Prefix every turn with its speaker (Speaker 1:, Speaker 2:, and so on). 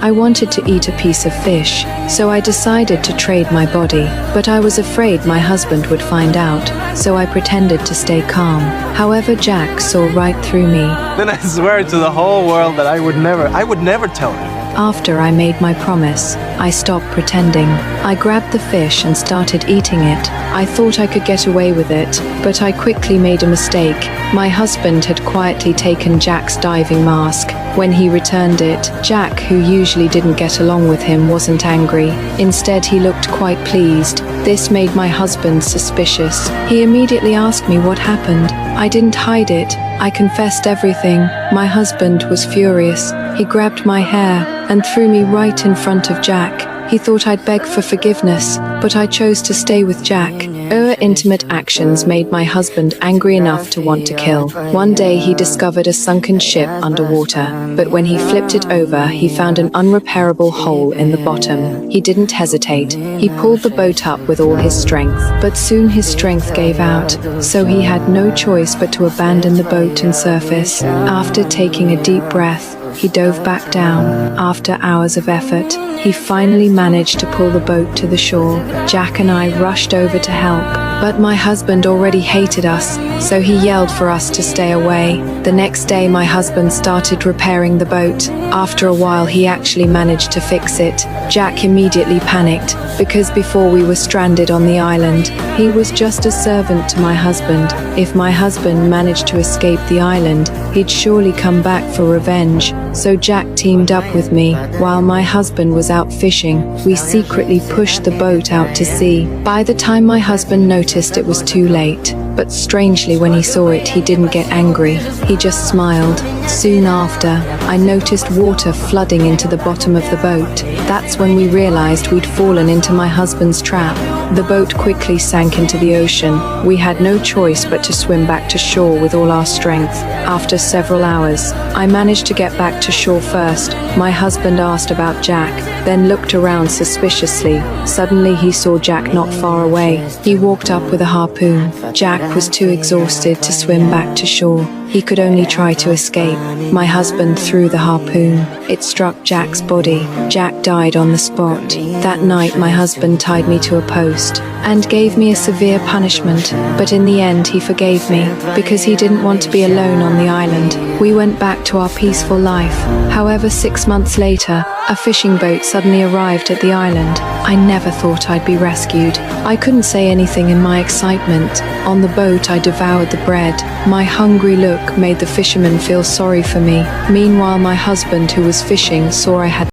Speaker 1: I wanted to eat a piece of fish, so I decided to trade my body, but I was afraid my husband would find out, so I pretended to stay calm. However, Jack saw right through me.
Speaker 2: Then I swear to the whole world that I would never tell him.
Speaker 1: After I made my promise, I stopped pretending. I grabbed the fish and started eating it. I thought I could get away with it, but I quickly made a mistake. My husband had quietly taken Jack's diving mask. When he returned it, Jack, who usually didn't get along with him, wasn't angry. Instead, he looked quite pleased. This made my husband suspicious. He immediately asked me what happened. I didn't hide it. I confessed everything. My husband was furious. He grabbed my hair and threw me right in front of Jack. He thought I'd beg for forgiveness, but I chose to stay with Jack. Our intimate actions made my husband angry enough to want to kill. One day he discovered a sunken ship underwater, but when he flipped it over, he found an unrepairable hole in the bottom. He didn't hesitate. He pulled the boat up with all his strength, but soon his strength gave out, so he had no choice but to abandon the boat and surface. After taking a deep breath, he dove back down. After hours of effort, he finally managed to pull the boat to the shore. Jack and I rushed over to help, but my husband already hated us, so he yelled for us to stay away. The next day, my husband started repairing the boat. After a while, he actually managed to fix it. Jack immediately panicked, because before we were stranded on the island, he was just a servant to my husband. If my husband managed to escape the island, he'd surely come back for revenge. So Jack teamed up with me. While my husband was out fishing, we secretly pushed the boat out to sea. By the time my husband noticed, it was too late. But strangely, when he saw it, he didn't get angry. He just smiled. Soon after, I noticed water flooding into the bottom of the boat. That's when we realized we'd fallen into my husband's trap. The boat quickly sank into the ocean. We had no choice but to swim back to shore with all our strength. After several hours, I managed to get back to shore first. My husband asked about Jack, then looked around suspiciously. Suddenly, he saw Jack not far away. He walked up with a harpoon. Jack was too exhausted to swim back to shore. He could only try to escape. My husband threw the harpoon. It struck Jack's body. Jack died on the spot. That night, my husband tied me to a post and gave me a severe punishment, but in the end he forgave me because he didn't want to be alone on the island. We went back to our peaceful life. However, 6 months later, a fishing boat suddenly arrived at the island. I never thought I'd be rescued. I couldn't say anything in my excitement. On the boat, I devoured the bread. My hungry look made the fishermen feel sorry for me. Meanwhile, my husband, who was fishing, saw I had